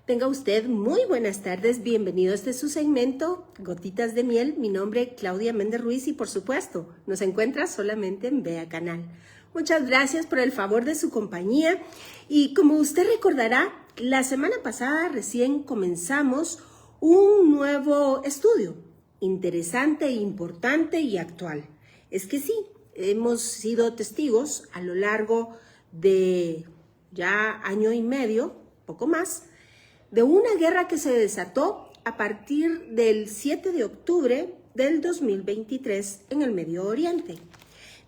Tenga usted muy buenas tardes, bienvenido a este su segmento Gotitas de Miel. Mi nombre es Claudia Méndez Ruiz y por supuesto nos encuentra solamente en Vea Canal. Muchas gracias por el favor de su compañía y como usted recordará, la semana pasada recién comenzamos un nuevo estudio interesante, importante y actual. Es que sí, hemos sido testigos a lo largo de ya año y medio, poco más, de una guerra que se desató a partir del 7 de octubre del 2023 en el Medio Oriente.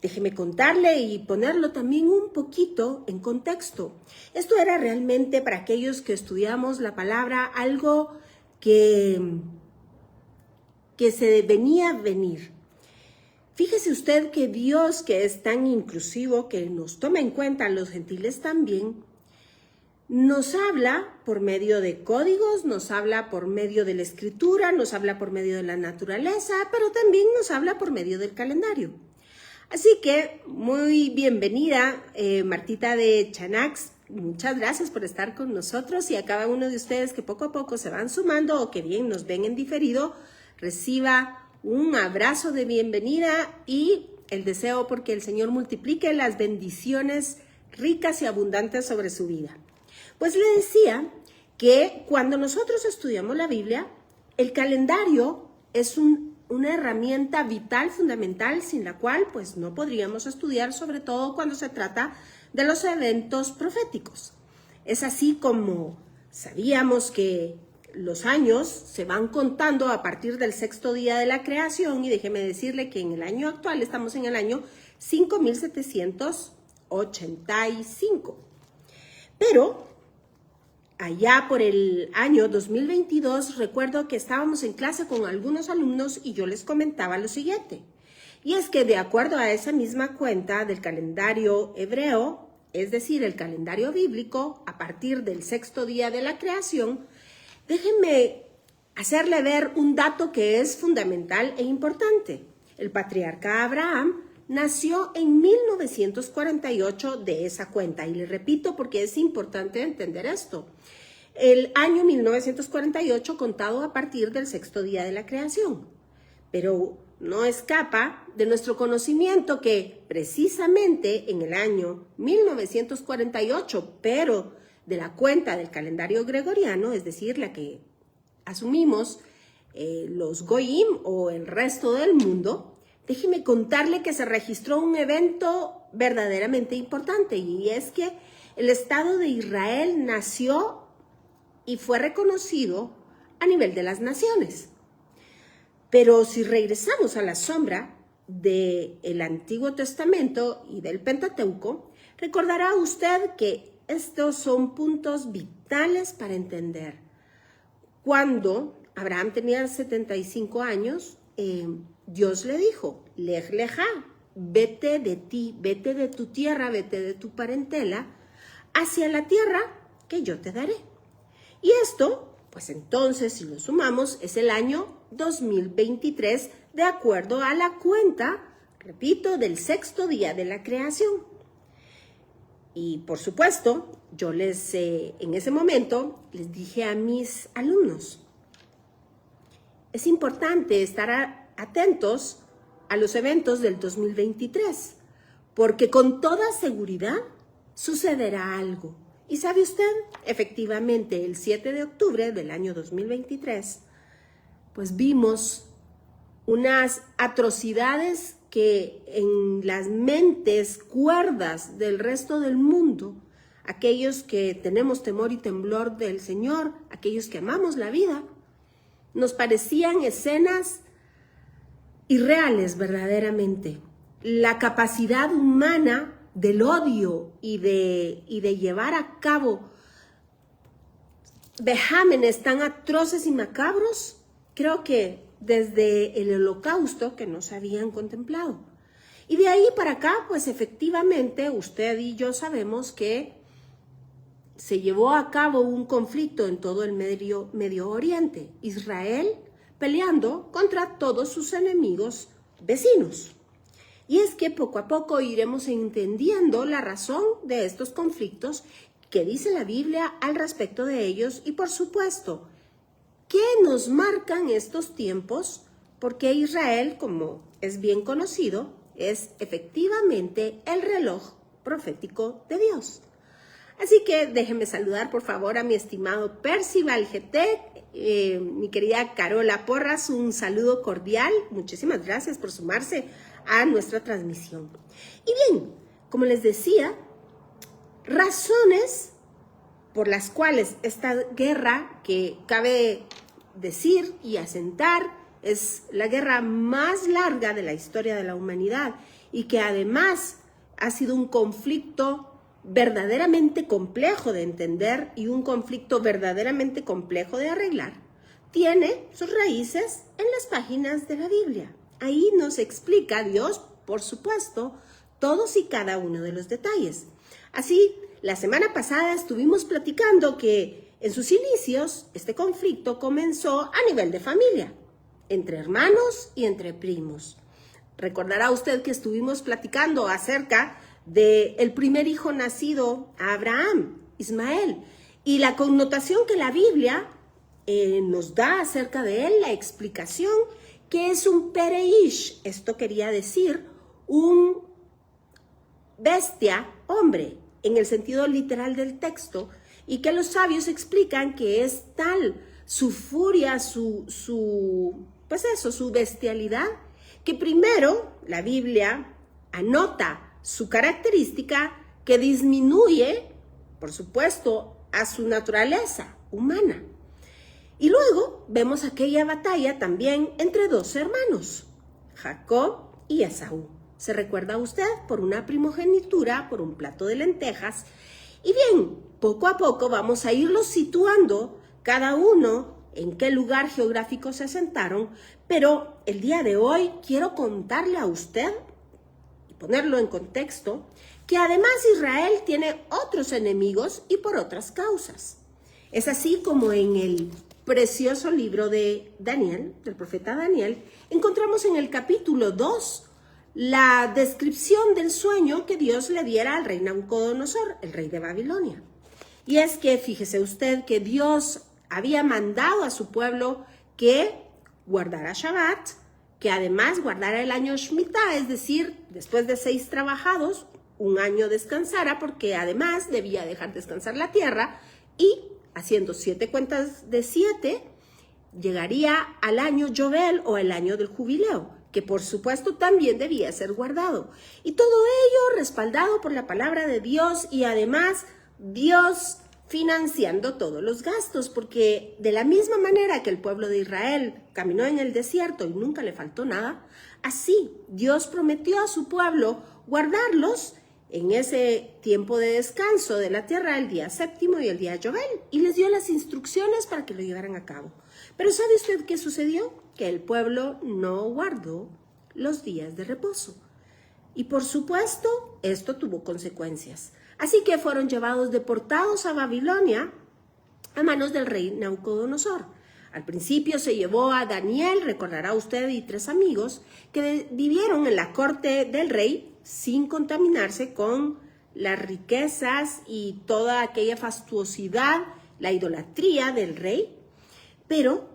Déjeme contarle y ponerlo también un poquito en contexto. Esto era realmente para aquellos que estudiamos la palabra algo que se venía a venir. Fíjese usted que Dios, que es tan inclusivo, que nos toma en cuenta a los gentiles también, nos habla por medio de códigos, nos habla por medio de la escritura, nos habla por medio de la naturaleza, pero también nos habla por medio del calendario. Así que muy bienvenida, Martita de Chanax. Muchas gracias por estar con nosotros y a cada uno de ustedes que poco a poco se van sumando o que bien nos ven en diferido, reciba un abrazo de bienvenida y el deseo porque el Señor multiplique las bendiciones ricas y abundantes sobre su vida. Pues le decía que cuando nosotros estudiamos la Biblia, el calendario es una herramienta vital, fundamental, sin la cual pues no podríamos estudiar, sobre todo cuando se trata de los eventos proféticos. Es así como sabíamos que los años se van contando a partir del sexto día de la creación y déjeme decirle que en el año actual estamos en el año 5785. Pero allá por el año 2022, recuerdo que estábamos en clase con algunos alumnos y yo les comentaba lo siguiente. Y es que de acuerdo a esa misma cuenta del calendario hebreo, es decir, el calendario bíblico, a partir del sexto día de la creación, déjenme hacerle ver un dato que es fundamental e importante. El patriarca Abraham nació en 1948 de esa cuenta. Y le repito porque es importante entender esto. El año 1948 contado a partir del sexto día de la creación. Pero no escapa de nuestro conocimiento que precisamente en el año 1948, pero de la cuenta del calendario gregoriano, es decir, la que asumimos los Goyim o el resto del mundo, déjeme contarle que se registró un evento verdaderamente importante y es que el Estado de Israel nació y fue reconocido a nivel de las naciones. Pero si regresamos a la sombra del Antiguo Testamento y del Pentateuco, recordará usted que estos son puntos vitales para entender. Cuando Abraham tenía 75 años, Dios le dijo, Lej Lejá, vete de ti, vete de tu tierra, vete de tu parentela, hacia la tierra que yo te daré. Y esto, pues entonces, si lo sumamos, es el año 2023, de acuerdo a la cuenta, repito, del sexto día de la creación. Y por supuesto, yo en ese momento, les dije a mis alumnos, es importante estar atentos a los eventos del 2023, porque con toda seguridad sucederá algo. Y ¿sabe usted? Efectivamente, el 7 de octubre del año 2023, pues vimos unas atrocidades que en las mentes cuerdas del resto del mundo, aquellos que tenemos temor y temblor del Señor, aquellos que amamos la vida, nos parecían escenas irreales verdaderamente. La capacidad humana del odio y de llevar a cabo vejámenes tan atroces y macabros, creo que desde el Holocausto que no se habían contemplado. Y de ahí para acá, pues efectivamente, usted y yo sabemos que se llevó a cabo un conflicto en todo el Medio Oriente. Israel peleando contra todos sus enemigos vecinos. Y es que poco a poco iremos entendiendo la razón de estos conflictos qué dice la Biblia al respecto de ellos y, por supuesto, qué nos marcan estos tiempos, porque Israel, como es bien conocido, es efectivamente el reloj profético de Dios. Así que déjenme saludar, por favor, a mi estimado Percival GT, mi querida Carola Porras, un saludo cordial. Muchísimas gracias por sumarse a nuestra transmisión. Y bien, como les decía, razones por las cuales esta guerra, que cabe decir y asentar, es la guerra más larga de la historia de la humanidad y que además ha sido un conflicto verdaderamente complejo de entender y un conflicto verdaderamente complejo de arreglar, tiene sus raíces en las páginas de la Biblia. Ahí nos explica Dios, por supuesto, todos y cada uno de los detalles. Así, la semana pasada estuvimos platicando que en sus inicios este conflicto comenzó a nivel de familia, entre hermanos y entre primos. Recordará usted que estuvimos platicando acerca del primer hijo nacido a Abraham, Ismael, y la connotación que la Biblia nos da acerca de él, la explicación que es un pereish. Esto quería decir un bestia, hombre, en el sentido literal del texto, y que los sabios explican que es tal su furia, su bestialidad, que primero la Biblia anota su característica que disminuye, por supuesto, a su naturaleza humana. Y luego vemos aquella batalla también entre dos hermanos, Jacob y Esaú. ¿Se recuerda usted? Por una primogenitura, por un plato de lentejas. Y bien, poco a poco vamos a irlos situando cada uno en qué lugar geográfico se asentaron, pero el día de hoy quiero contarle a usted y ponerlo en contexto que además Israel tiene otros enemigos y por otras causas. Es así como en el precioso libro de Daniel, del profeta Daniel, encontramos en el capítulo 2 la descripción del sueño que Dios le diera al rey Nabucodonosor, el rey de Babilonia. Y es que fíjese usted que Dios había mandado a su pueblo que guardara Shabbat, que además guardara el año Shemitah, es decir, después de 6 trabajados, un año descansara, porque además debía dejar descansar la tierra, y haciendo 7 cuentas de 7, llegaría al año Yobel o el año del jubileo, que por supuesto también debía ser guardado. Y todo ello respaldado por la palabra de Dios y además Dios financiando todos los gastos, porque de la misma manera que el pueblo de Israel caminó en el desierto y nunca le faltó nada, así Dios prometió a su pueblo guardarlos en ese tiempo de descanso de la tierra, el día 7º y el día Yobel, y les dio las instrucciones para que lo llevaran a cabo. Pero ¿sabe usted qué sucedió? Que el pueblo no guardó los días de reposo. Y por supuesto, esto tuvo consecuencias. Así que fueron llevados deportados a Babilonia a manos del rey Nabucodonosor. Al principio se llevó a Daniel, recordará usted, y 3 amigos que vivieron en la corte del rey sin contaminarse con las riquezas y toda aquella fastuosidad, la idolatría del rey. Pero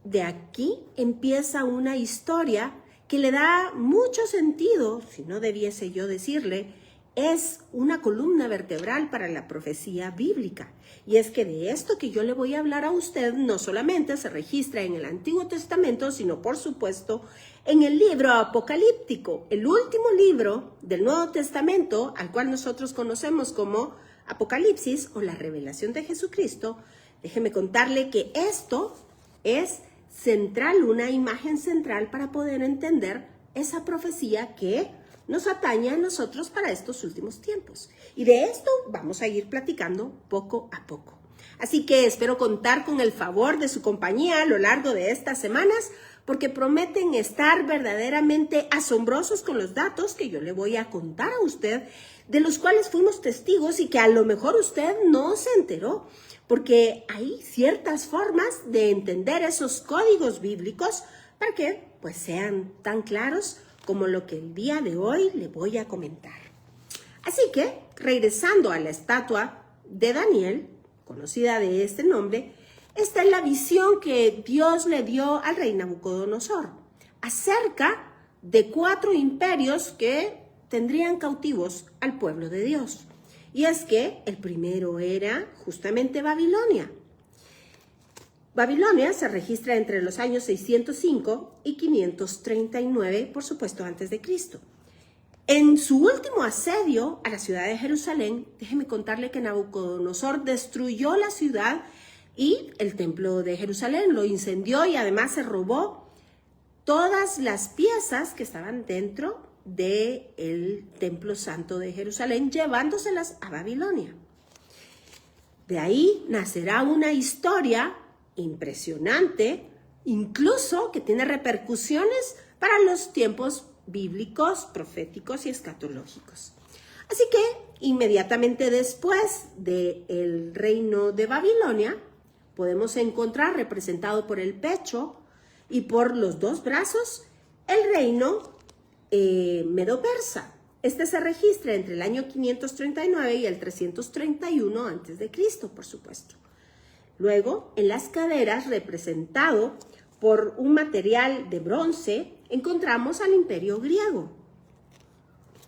de aquí empieza una historia que le da mucho sentido, si no debiese yo decirle, es una columna vertebral para la profecía bíblica. Y es que de esto que yo le voy a hablar a usted no solamente se registra en el Antiguo Testamento, sino por supuesto en el libro apocalíptico, el último libro del Nuevo Testamento, al cual nosotros conocemos como Apocalipsis o la revelación de Jesucristo. Déjeme contarle que esto es central, una imagen central para poder entender esa profecía que nos atañe a nosotros para estos últimos tiempos. Y de esto vamos a ir platicando poco a poco. Así que espero contar con el favor de su compañía a lo largo de estas semanas, porque prometen estar verdaderamente asombrosos con los datos que yo le voy a contar a usted, de los cuales fuimos testigos y que a lo mejor usted no se enteró, porque hay ciertas formas de entender esos códigos bíblicos para que pues sean tan claros como lo que el día de hoy le voy a comentar. Así que, regresando a la estatua de Daniel, conocida de este nombre, esta es la visión que Dios le dio al rey Nabucodonosor acerca de 4 imperios que tendrían cautivos al pueblo de Dios. Y es que el primero era justamente Babilonia. Babilonia se registra entre los años 605 y 539, por supuesto, antes de Cristo. En su último asedio a la ciudad de Jerusalén, déjeme contarle que Nabucodonosor destruyó la ciudad y el templo de Jerusalén, lo incendió y además se robó todas las piezas que estaban dentro del templo santo de Jerusalén, llevándoselas a Babilonia. De ahí nacerá una historia impresionante, incluso que tiene repercusiones para los tiempos bíblicos, proféticos y escatológicos. Así que inmediatamente después del reino de Babilonia, podemos encontrar representado por el pecho y por los 2 brazos el reino medo-persa. Este se registra entre el año 539 y el 331 a.C., por supuesto. Luego, en las caderas, representado por un material de bronce, encontramos al imperio griego.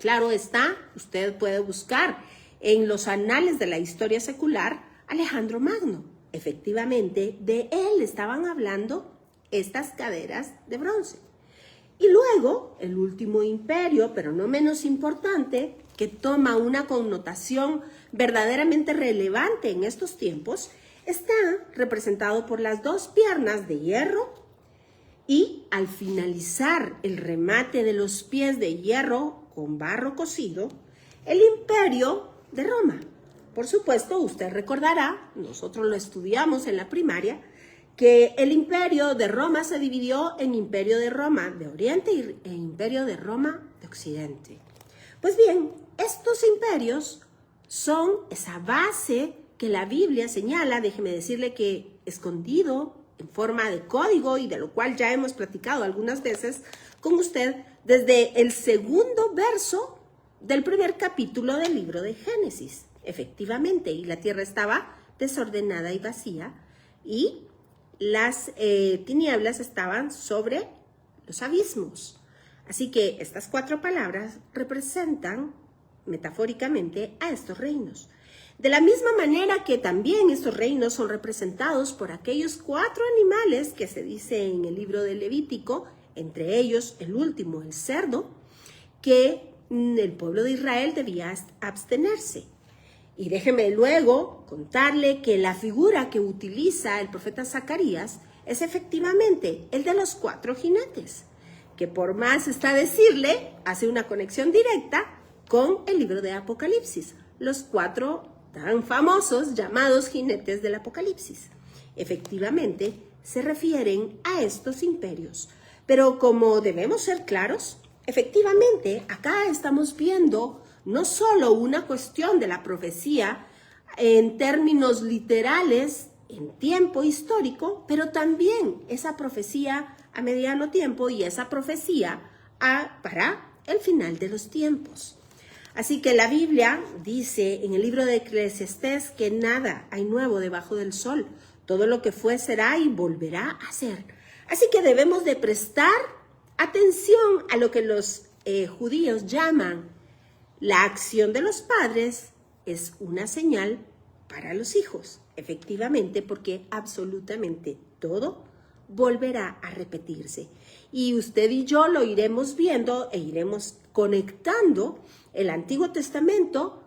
Claro está, usted puede buscar en los anales de la historia secular Alejandro Magno. Efectivamente, de él estaban hablando estas caderas de bronce. Y luego, el último imperio, pero no menos importante, que toma una connotación verdaderamente relevante en estos tiempos, está representado por las 2 piernas de hierro y al finalizar el remate de los pies de hierro con barro cocido, el imperio de Roma. Por supuesto, usted recordará, nosotros lo estudiamos en la primaria, que el imperio de Roma se dividió en imperio de Roma de Oriente e imperio de Roma de Occidente. Pues bien, estos imperios son esa base que la Biblia señala, déjeme decirle que escondido en forma de código y de lo cual ya hemos platicado algunas veces con usted desde el 2º verso del primer capítulo del libro de Génesis. Efectivamente, y la tierra estaba desordenada y vacía y las tinieblas estaban sobre los abismos. Así que estas 4 palabras representan metafóricamente a estos reinos. De la misma manera que también estos reinos son representados por aquellos 4 animales que se dice en el libro de Levítico, entre ellos el último, el cerdo, que el pueblo de Israel debía abstenerse. Y déjeme luego contarle que la figura que utiliza el profeta Zacarías es efectivamente el de los 4 jinetes, que por más está decirle, hace una conexión directa con el libro de Apocalipsis, los 4 tan famosos llamados jinetes del Apocalipsis. Efectivamente, se refieren a estos imperios. Pero como debemos ser claros, efectivamente, acá estamos viendo no solo una cuestión de la profecía en términos literales, en tiempo histórico, pero también esa profecía a mediano tiempo y esa profecía para el final de los tiempos. Así que la Biblia dice en el libro de Eclesiastés que nada hay nuevo debajo del sol. Todo lo que fue será y volverá a ser. Así que debemos de prestar atención a lo que los judíos llaman la acción de los padres es una señal para los hijos. Efectivamente, porque absolutamente todo volverá a repetirse. Y usted y yo lo iremos viendo e iremos conectando el Antiguo Testamento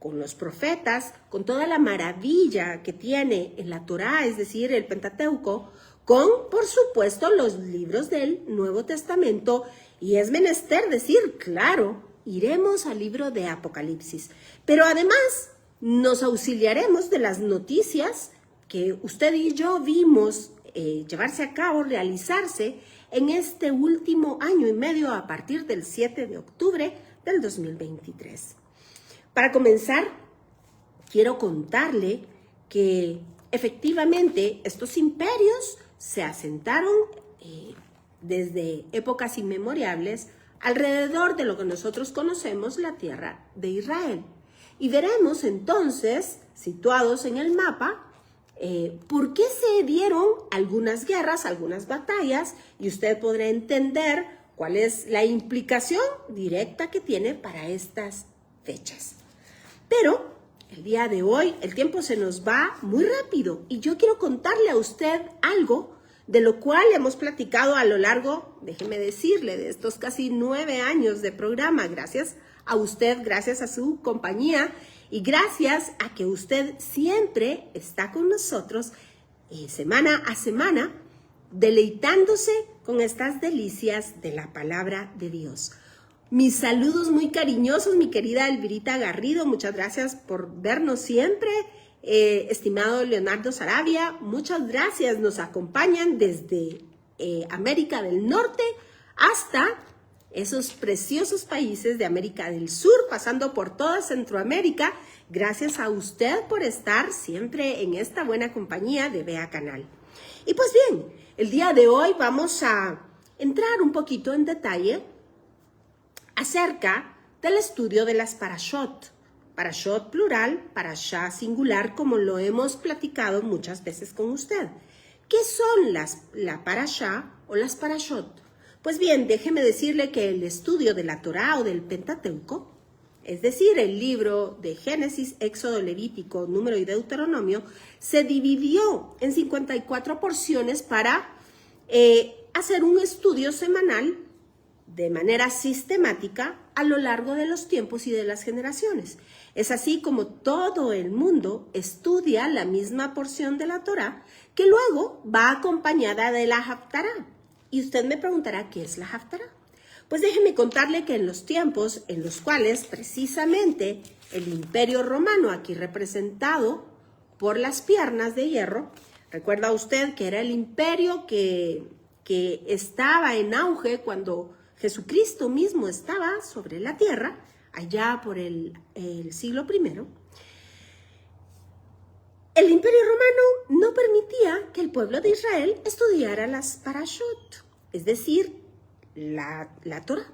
con los profetas, con toda la maravilla que tiene en la Torá, es decir, el Pentateuco, con, por supuesto, los libros del Nuevo Testamento. Y es menester decir, claro, iremos al libro de Apocalipsis. Pero además nos auxiliaremos de las noticias que usted y yo vimos llevarse a cabo, realizarse en este último año y medio a partir del 7 de octubre del 2023. Para comenzar, quiero contarle que efectivamente estos imperios se asentaron desde épocas inmemorables alrededor de lo que nosotros conocemos la tierra de Israel. Y veremos entonces, situados en el mapa, por qué se dieron algunas guerras, algunas batallas, y usted podrá entender cuál es la implicación directa que tiene para estas fechas. Pero el día de hoy el tiempo se nos va muy rápido y yo quiero contarle a usted algo de lo cual hemos platicado a lo largo, déjeme decirle, de estos casi 9 años de programa. Gracias a usted, gracias a su compañía y gracias a que usted siempre está con nosotros semana a semana, deleitándose con estas delicias de la palabra de Dios. Mis saludos muy cariñosos, mi querida Elvirita Garrido, muchas gracias por vernos siempre. Estimado Leonardo Sarabia, muchas gracias, nos acompañan desde América del Norte hasta esos preciosos países de América del Sur, pasando por toda Centroamérica. Gracias a usted por estar siempre en esta buena compañía de Vea Canal. Y pues bien, el día de hoy vamos a entrar un poquito en detalle acerca del estudio de las parashot. Parashot plural, parashá singular, como lo hemos platicado muchas veces con usted. ¿Qué son la parashá o las parashot? Pues bien, déjeme decirle que el estudio de la Torá o del Pentateuco, es decir, el libro de Génesis, Éxodo, Levítico, Número y Deuteronomio, se dividió en 54 porciones para hacer un estudio semanal de manera sistemática a lo largo de los tiempos y de las generaciones. Es así como todo el mundo estudia la misma porción de la Torá, que luego va acompañada de la Haftará. Y usted me preguntará, ¿qué es la Haftará? Pues déjeme contarle que en los tiempos en los cuales precisamente el Imperio Romano, aquí representado por las piernas de hierro, recuerda usted que era el imperio que estaba en auge cuando Jesucristo mismo estaba sobre la tierra, allá por el siglo I. El Imperio Romano no permitía que el pueblo de Israel estudiara las parashot, es decir, la Torá.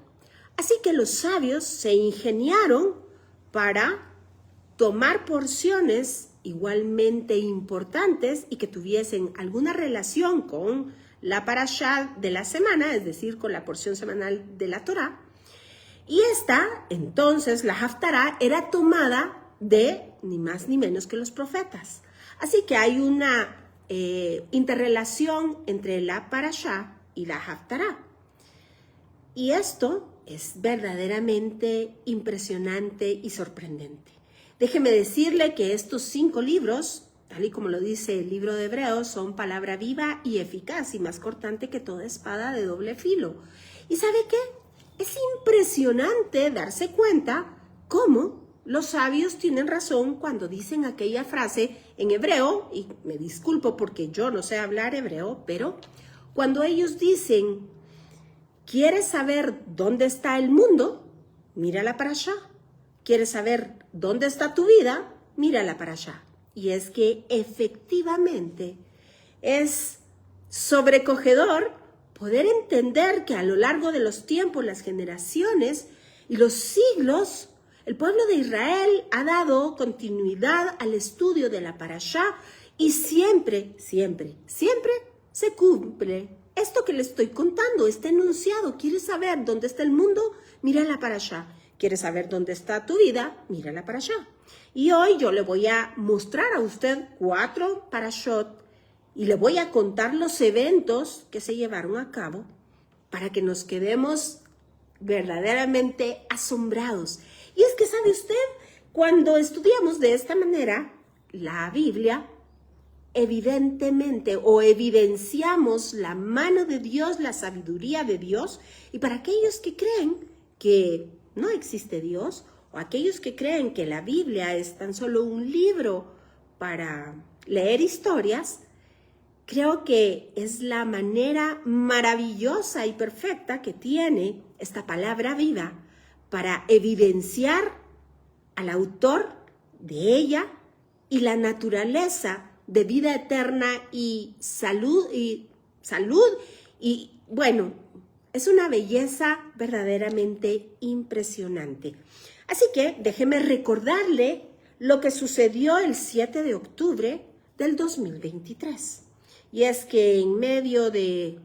Así que los sabios se ingeniaron para tomar porciones igualmente importantes y que tuviesen alguna relación con la parashá de la semana, es decir, con la porción semanal de la Torá. Y esta, entonces, la Haftará, era tomada de ni más ni menos que los profetas. Así que hay una interrelación entre la parashá y la Haftará. Y esto es verdaderamente impresionante y sorprendente. Déjeme decirle que estos 5 libros, tal y como lo dice el libro de Hebreos, son palabra viva y eficaz y más cortante que toda espada de doble filo. ¿Y sabe qué? Es impresionante darse cuenta cómo los sabios tienen razón cuando dicen aquella frase en hebreo, y me disculpo porque yo no sé hablar hebreo, pero cuando ellos dicen, ¿quieres saber dónde está el mundo? Mira la parashá. ¿Quieres saber dónde está tu vida? Mira la parashá. Y es que efectivamente es sobrecogedor poder entender que a lo largo de los tiempos, las generaciones y los siglos, el pueblo de Israel ha dado continuidad al estudio de la parashá y siempre, siempre, siempre se cumple esto que le estoy contando, este enunciado. ¿Quieres saber dónde está el mundo? Mira la parashá. ¿Quieres saber dónde está tu vida? Mira la parashá. Y hoy yo le voy a mostrar a usted 4 parashot y le voy a contar los eventos que se llevaron a cabo para que nos quedemos verdaderamente asombrados. Y es que, ¿sabe usted? Cuando estudiamos de esta manera la Biblia, evidentemente o evidenciamos la mano de Dios, la sabiduría de Dios, y para aquellos que creen que no existe Dios, o aquellos que creen que la Biblia es tan solo un libro para leer historias, creo que es la manera maravillosa y perfecta que tiene esta palabra viva para evidenciar al autor de ella y la naturaleza de vida eterna y salud, y bueno, es una belleza verdaderamente impresionante. Así que déjeme recordarle lo que sucedió el 7 de octubre del 2023. Y es que en medio de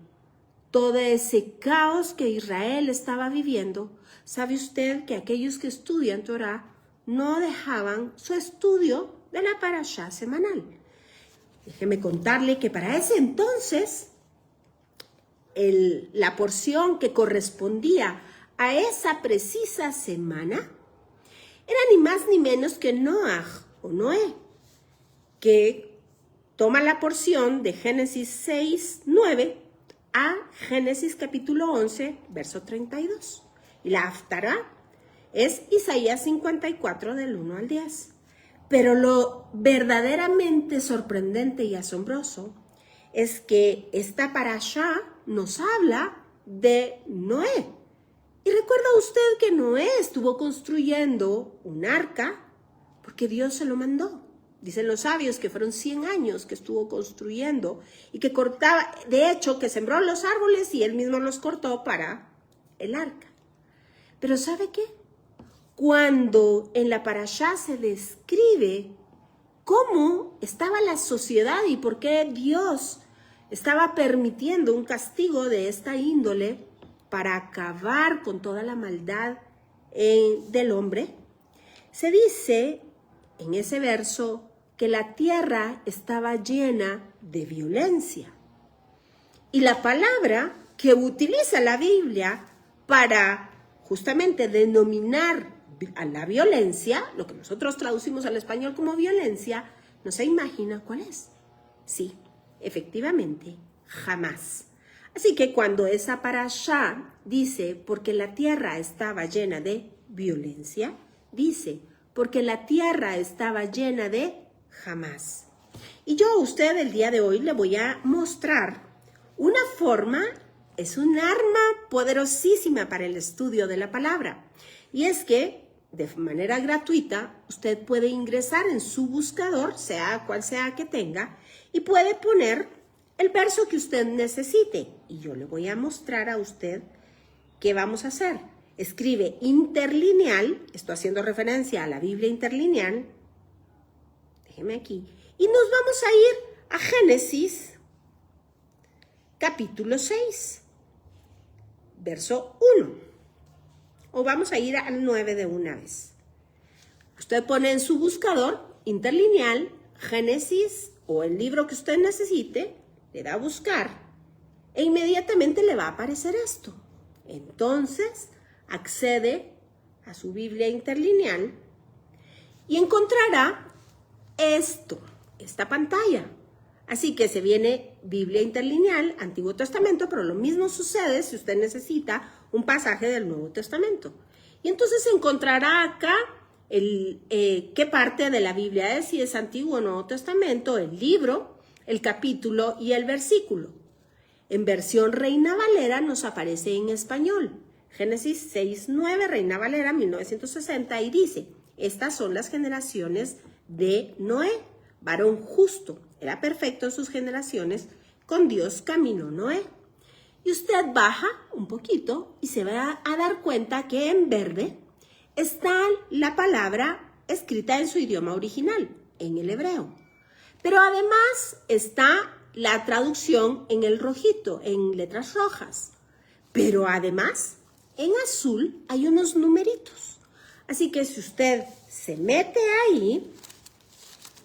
todo ese caos que Israel estaba viviendo, ¿sabe usted que aquellos que estudian Torah no dejaban su estudio de la parashá semanal? Déjeme contarle que para ese entonces, la porción que correspondía a esa precisa semana era ni más ni menos que Noaj o Noé, que toma la porción de Génesis 6, 9 a Génesis capítulo 11, verso 32. Y la Haftará es Isaías 54 del 1 al 10. Pero lo verdaderamente sorprendente y asombroso es que esta parashá nos habla de Noé. Y recuerda usted que Noé estuvo construyendo un arca porque Dios se lo mandó. Dicen los sabios que fueron 100 años que estuvo construyendo y que cortaba, de hecho, que sembró los árboles y él mismo los cortó para el arca. Pero ¿sabe qué? Cuando en la parashá se describe cómo estaba la sociedad y por qué Dios estaba permitiendo un castigo de esta índole para acabar con toda la maldad del hombre, se dice en ese verso que la tierra estaba llena de violencia. Y la palabra que utiliza la Biblia para justamente denominar a la violencia, lo que nosotros traducimos al español como violencia, no se imagina cuál es. Sí, efectivamente, jamás. Así que cuando esa parashá dice, porque la tierra estaba llena de violencia, dice, porque la tierra estaba llena de jamás. Y yo a usted el día de hoy le voy a mostrar una forma, es un arma poderosísima para el estudio de la palabra. Y es que de manera gratuita usted puede ingresar en su buscador, sea cual sea que tenga, y puede poner el verso que usted necesite. Y yo le voy a mostrar a usted qué vamos a hacer. Escribe interlineal, estoy haciendo referencia a la Biblia interlineal, déjeme aquí, y nos vamos a ir a Génesis capítulo 6, verso 1. O vamos a ir al 9 de una vez. Usted pone en su buscador interlineal, Génesis o el libro que usted necesite, le da a buscar e inmediatamente le va a aparecer esto. Entonces accede a su Biblia interlineal y encontrará esta pantalla. Así que se viene Biblia interlineal, Antiguo Testamento, pero lo mismo sucede si usted necesita un pasaje del Nuevo Testamento. Y entonces encontrará acá qué parte de la Biblia es, si es Antiguo o Nuevo Testamento, el libro, el capítulo y el versículo. En versión Reina Valera nos aparece en español. Génesis 6:9, Reina Valera, 1960, y dice, estas son las generaciones de Noé, varón justo, era perfecto en sus generaciones, con Dios caminó Noé. Y usted baja un poquito y se va a dar cuenta que en verde está la palabra escrita en su idioma original, en el hebreo. Pero además está la traducción en el rojito, en letras rojas. Pero además, en azul hay unos numeritos. Así que si usted se mete ahí,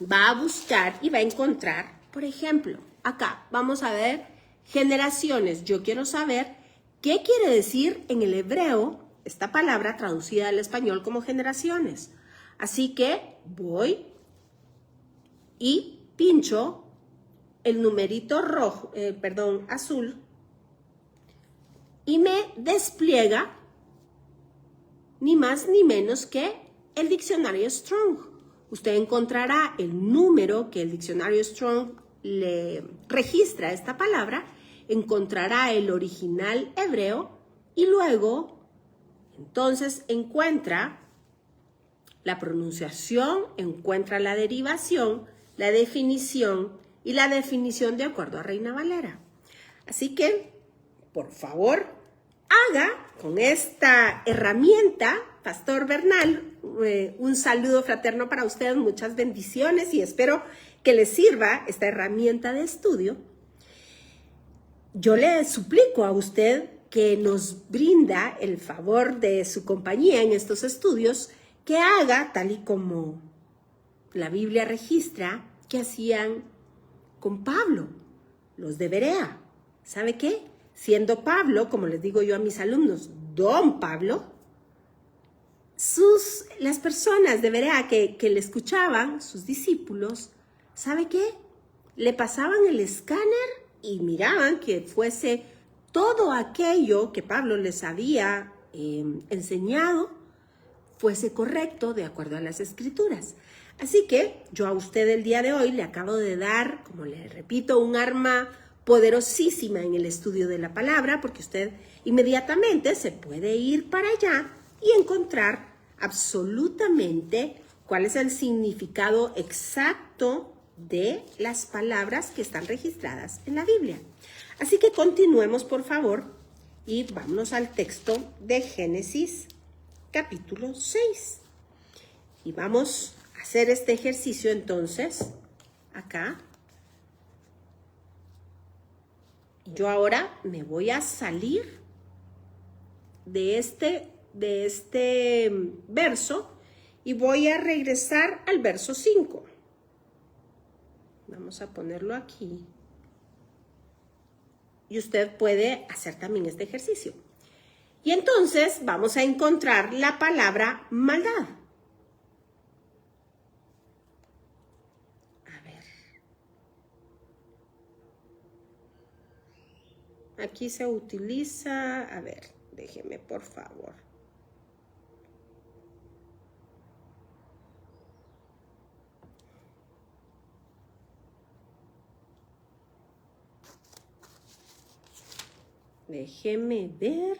va a buscar y va a encontrar, por ejemplo, acá vamos a ver generaciones. Yo quiero saber qué quiere decir en el hebreo esta palabra traducida al español como generaciones. Así que voy y pincho el numerito rojo, azul, y me despliega ni más ni menos que el diccionario Strong. Usted encontrará el número que el diccionario Strong le registra a esta palabra, encontrará el original hebreo y luego entonces encuentra la pronunciación, encuentra la derivación, la definición y la definición de acuerdo a Reina Valera. Así que, por favor, haga con esta herramienta, Pastor Bernal, un saludo fraterno para usted, muchas bendiciones y espero que le sirva esta herramienta de estudio. Yo le suplico a usted que nos brinda el favor de su compañía en estos estudios, que haga tal y como la Biblia registra que hacían con Pablo, los de Berea. ¿Sabe qué? Siendo Pablo, como les digo yo a mis alumnos, Don Pablo, las personas de Berea que le escuchaban, sus discípulos, ¿sabe qué? Le pasaban el escáner y miraban que fuese todo aquello que Pablo les había enseñado, fuese correcto de acuerdo a las Escrituras. Así que yo a usted el día de hoy le acabo de dar, como le repito, un arma poderosísima en el estudio de la palabra, porque usted inmediatamente se puede ir para allá y encontrar absolutamente cuál es el significado exacto de las palabras que están registradas en la Biblia. Así que continuemos, por favor, y vámonos al texto de Génesis, capítulo 6. Y vamos a hacer este ejercicio entonces, acá. Yo ahora me voy a salir de este verso y voy a regresar al verso 5. Vamos a ponerlo aquí. Y usted puede hacer también este ejercicio. Y entonces vamos a encontrar la palabra maldad. A ver. Aquí se utiliza, a ver, déjeme por favor. Déjeme ver.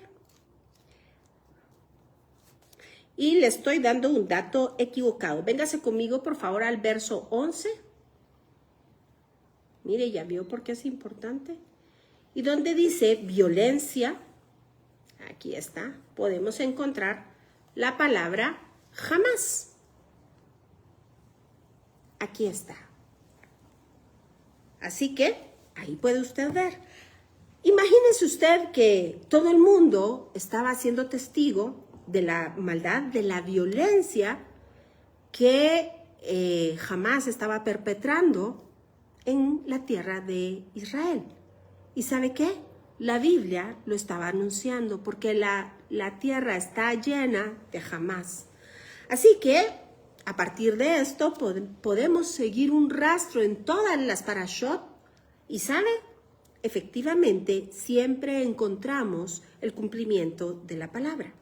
Y le estoy dando un dato equivocado. Véngase conmigo, por favor, al verso 11. Mire, ya vio por qué es importante. Y donde dice violencia, aquí está, podemos encontrar la palabra jamás. Aquí está. Así que ahí puede usted ver. Imagínese usted que todo el mundo estaba siendo testigo de la maldad, de la violencia que jamás estaba perpetrando en la tierra de Israel. ¿Y sabe qué? La Biblia lo estaba anunciando porque la tierra está llena de jamás. Así que a partir de esto podemos seguir un rastro en todas las parashot y ¿sabe? Efectivamente, siempre encontramos el cumplimiento de la palabra.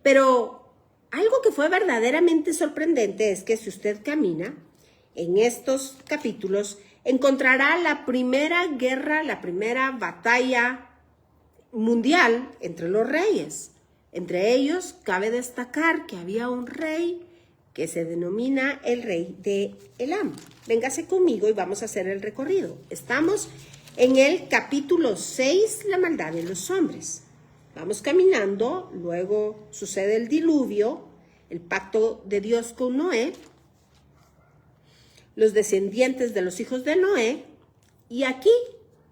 Pero algo que fue verdaderamente sorprendente es que si usted camina en estos capítulos, encontrará la primera guerra, la primera batalla mundial entre los reyes. Entre ellos, cabe destacar que había un rey que se denomina el rey de Elam. Véngase conmigo y vamos a hacer el recorrido. Estamos en el capítulo 6, la maldad de los hombres. Vamos caminando, luego sucede el diluvio, el pacto de Dios con Noé, los descendientes de los hijos de Noé, y aquí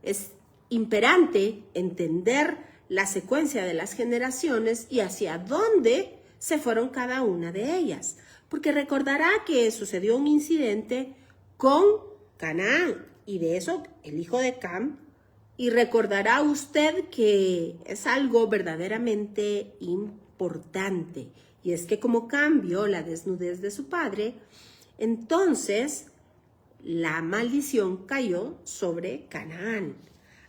es imperante entender la secuencia de las generaciones y hacia dónde se fueron cada una de ellas. Porque recordará que sucedió un incidente con Canaán, y de eso el hijo de Cam, y recordará usted que es algo verdaderamente importante, y es que como Cam vio la desnudez de su padre, entonces la maldición cayó sobre Canaán.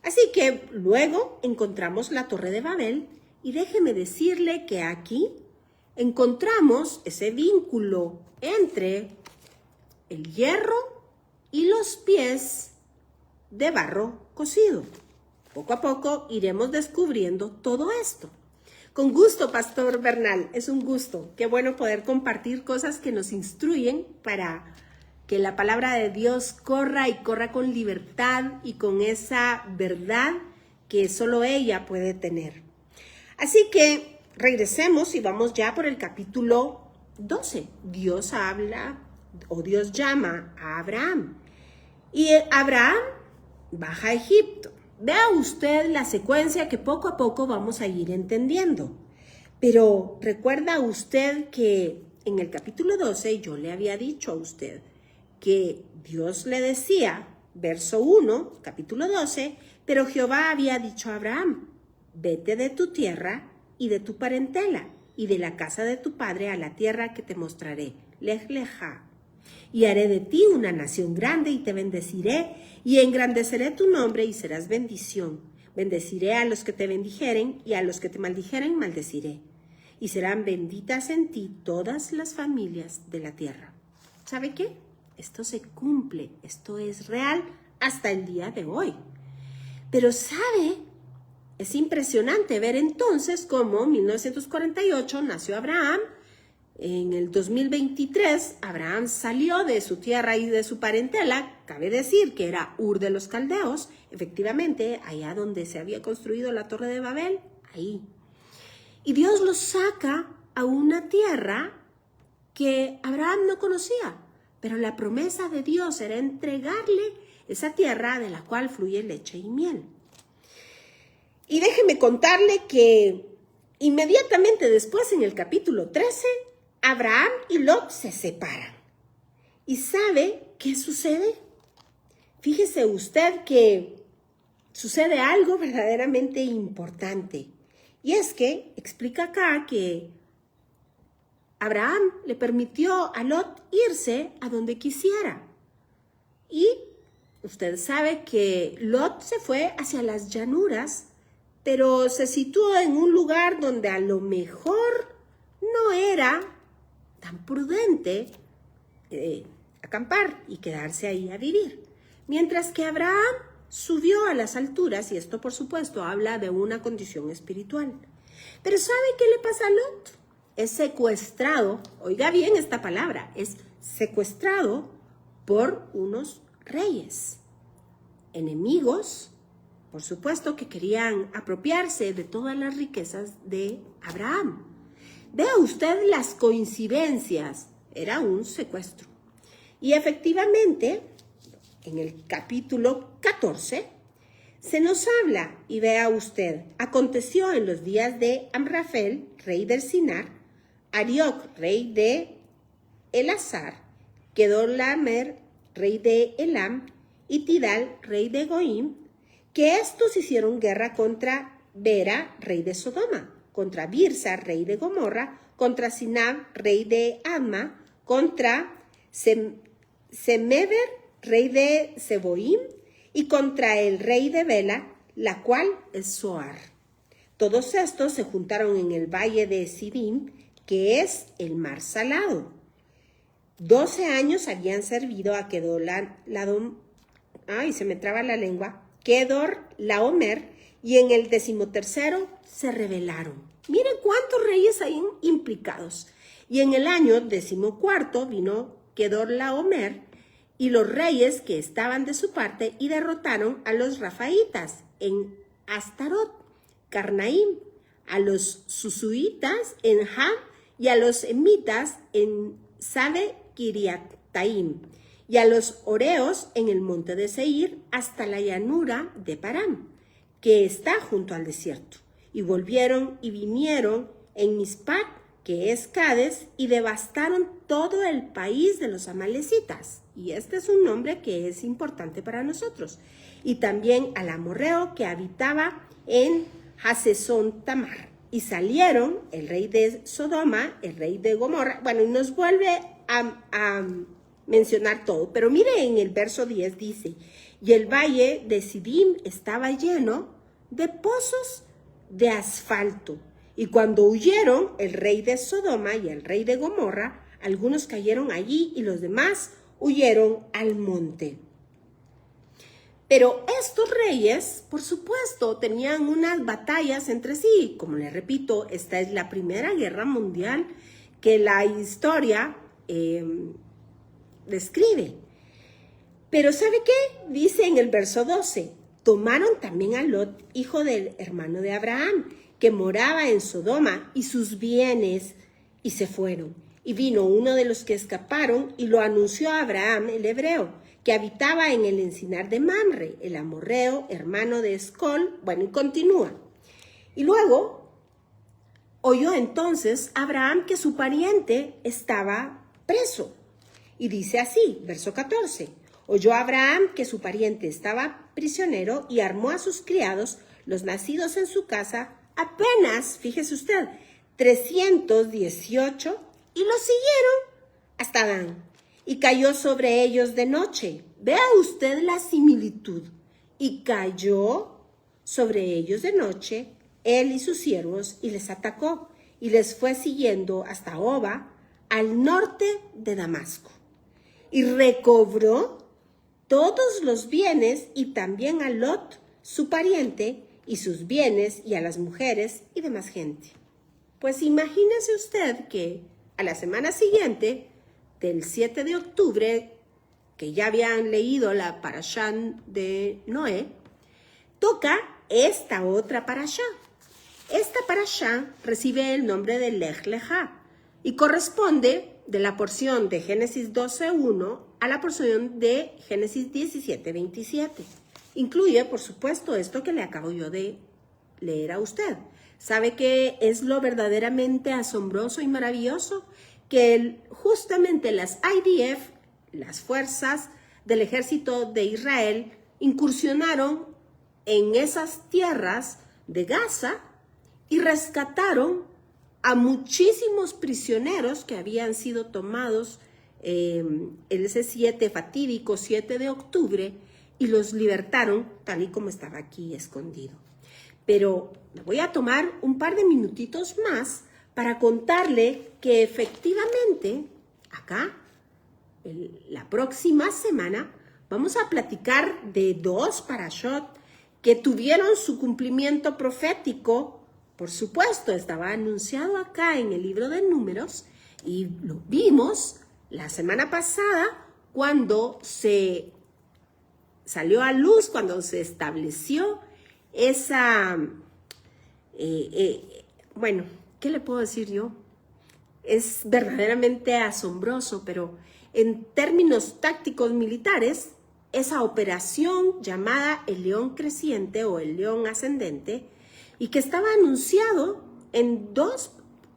Así que luego encontramos la Torre de Babel, y déjeme decirle que aquí encontramos ese vínculo entre el hierro y los pies de barro cocido. Poco a poco iremos descubriendo todo esto. Con gusto, Pastor Bernal, es un gusto. Qué bueno poder compartir cosas que nos instruyen para que la palabra de Dios corra y corra con libertad y con esa verdad que solo ella puede tener. Así que regresemos y vamos ya por el capítulo 12. Dios habla o Dios llama a Abraham. Y Abraham baja a Egipto. Vea usted la secuencia que poco a poco vamos a ir entendiendo. Pero recuerda usted que en el capítulo 12 yo le había dicho a usted que Dios le decía, verso 1, capítulo 12, pero Jehová había dicho a Abraham, vete de tu tierra y de tu parentela y de la casa de tu padre a la tierra que te mostraré, Lej Lejá. Y haré de ti una nación grande y te bendeciré y engrandeceré tu nombre y serás bendición. Bendeciré a los que te bendijeren y a los que te maldijeren maldeciré. Y serán benditas en ti todas las familias de la tierra. ¿Sabe qué? Esto se cumple, esto es real hasta el día de hoy. Pero ¿sabe? Es impresionante ver entonces cómo en 1948 nació Abraham. En el 2023, Abraham salió de su tierra y de su parentela. Cabe decir que era Ur de los Caldeos, efectivamente, allá donde se había construido la Torre de Babel, ahí. Y Dios lo saca a una tierra que Abraham no conocía, pero la promesa de Dios era entregarle esa tierra de la cual fluye leche y miel. Y déjeme contarle que inmediatamente después, en el capítulo 13, Abraham y Lot se separan. ¿Y sabe qué sucede? Fíjese usted que sucede algo verdaderamente importante. Y es que explica acá que Abraham le permitió a Lot irse a donde quisiera. Y usted sabe que Lot se fue hacia las llanuras, pero se situó en un lugar donde a lo mejor no era tan prudente acampar y quedarse ahí a vivir. Mientras que Abraham subió a las alturas, y esto por supuesto habla de una condición espiritual. Pero ¿sabe qué le pasa a Lot? Es secuestrado, oiga bien esta palabra, es secuestrado por unos reyes, enemigos, por supuesto, que querían apropiarse de todas las riquezas de Abraham. Vea usted las coincidencias, era un secuestro. Y efectivamente, en el capítulo 14, se nos habla, y vea usted, aconteció en los días de Amrafel, rey del Sinar, Arioc, rey de Elazar, Kedorlaomer, rey de Elam, y Tidal, rey de Goim, que estos hicieron guerra contra Bera, rey de Sodoma, contra Birsa, rey de Gomorra, contra Sinab, rey de Adma, contra Semeber, rey de Seboim, y contra el rey de Bela, la cual es Zoar. Todos estos se juntaron en el valle de Sidim, que es el mar salado. 12 años habían servido a Kedorlaomer, y en el 13º se rebelaron. Miren cuántos reyes hay implicados. Y en el año 14 vino Kedorlaomer y los reyes que estaban de su parte y derrotaron a los rafaitas en Astarot, Carnaim, a los susuitas en Ham y a los emitas en Sade Kiriataim y a los oreos en el monte de Seir hasta la llanura de Parán, que está junto al desierto. Y volvieron y vinieron en Mispat, que es Cades, y devastaron todo el país de los amalecitas. Y este es un nombre que es importante para nosotros. Y también al amorreo que habitaba en Hasesón Tamar. Y salieron el rey de Sodoma, el rey de Gomorra. Bueno, y nos vuelve a mencionar todo. Pero mire, en el verso 10 dice, y el valle de Sidim estaba lleno de pozos de asfalto. Y cuando huyeron el rey de Sodoma y el rey de Gomorra, algunos cayeron allí y los demás huyeron al monte. Pero estos reyes, por supuesto, tenían unas batallas entre sí. Como les repito, esta es la Primera Guerra Mundial que la historia describe. Pero ¿sabe qué? Dice en el verso 12, tomaron también a Lot, hijo del hermano de Abraham, que moraba en Sodoma y sus bienes, y se fueron. Y vino uno de los que escaparon y lo anunció a Abraham, el hebreo, que habitaba en el encinar de Mamre, el amorreo, hermano de Escol. Bueno, y continúa. Y luego oyó entonces Abraham que su pariente estaba preso. Y dice así, verso 14. Oyó Abraham que su pariente estaba prisionero y armó a sus criados, los nacidos en su casa, apenas, fíjese usted, 318, y los siguieron hasta Dan. Y cayó sobre ellos de noche. Vea usted la similitud. Y cayó sobre ellos de noche, él y sus siervos, y les atacó, y les fue siguiendo hasta Oba, al norte de Damasco. Y recobró todos los bienes, y también a Lot, su pariente, y sus bienes, y a las mujeres, y demás gente. Pues imagínese usted que a la semana siguiente, del 7 de octubre, que ya habían leído la parashá de Noé, toca esta otra parashá. Esta parashá recibe el nombre de Lech Lechá y corresponde de la porción de Génesis 12:1 a la porción de Génesis 17:27. Incluye, por supuesto, esto que le acabo yo de leer a usted. ¿Sabe qué es lo verdaderamente asombroso y maravilloso? Que justamente las IDF, las fuerzas del ejército de Israel, incursionaron en esas tierras de Gaza y rescataron a muchísimos prisioneros que habían sido tomados en ese fatídico 7 de octubre y los libertaron tal y como estaba aquí escondido. Pero me voy a tomar un par de minutitos más para contarle que efectivamente acá, la próxima semana, vamos a platicar de 2 parashot que tuvieron su cumplimiento profético. Por supuesto, estaba anunciado acá en el libro de Números y lo vimos la semana pasada cuando se salió a luz, cuando se estableció esa, bueno, ¿qué le puedo decir yo? Es verdaderamente asombroso, pero en términos tácticos militares, esa operación llamada el León Creciente o el León Ascendente, y que estaba anunciado en 2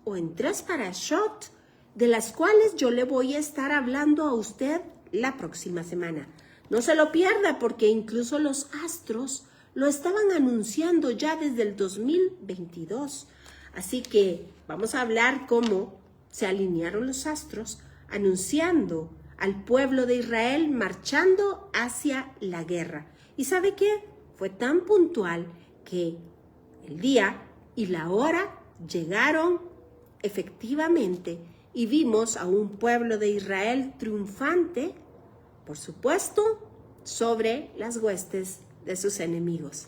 o en 3 parashot, de las cuales yo le voy a estar hablando a usted la próxima semana. No se lo pierda, porque incluso los astros lo estaban anunciando ya desde el 2022. Así que vamos a hablar cómo se alinearon los astros, anunciando al pueblo de Israel marchando hacia la guerra. ¿Y sabe qué? Fue tan puntual que el día y la hora llegaron efectivamente y vimos a un pueblo de Israel triunfante, por supuesto, sobre las huestes de sus enemigos.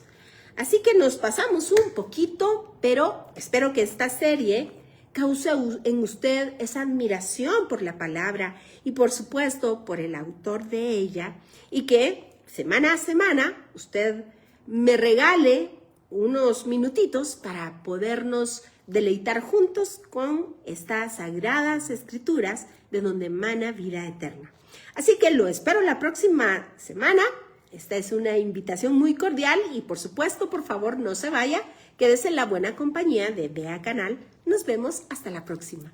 Así que nos pasamos un poquito, pero espero que esta serie cause en usted esa admiración por la palabra y por supuesto por el autor de ella, y que semana a semana usted me regale unos minutitos para podernos deleitar juntos con estas sagradas escrituras de donde emana vida eterna. Así que lo espero la próxima semana. Esta es una invitación muy cordial y por supuesto, por favor, no se vaya. Quédese en la buena compañía de Vea Canal. Nos vemos hasta la próxima.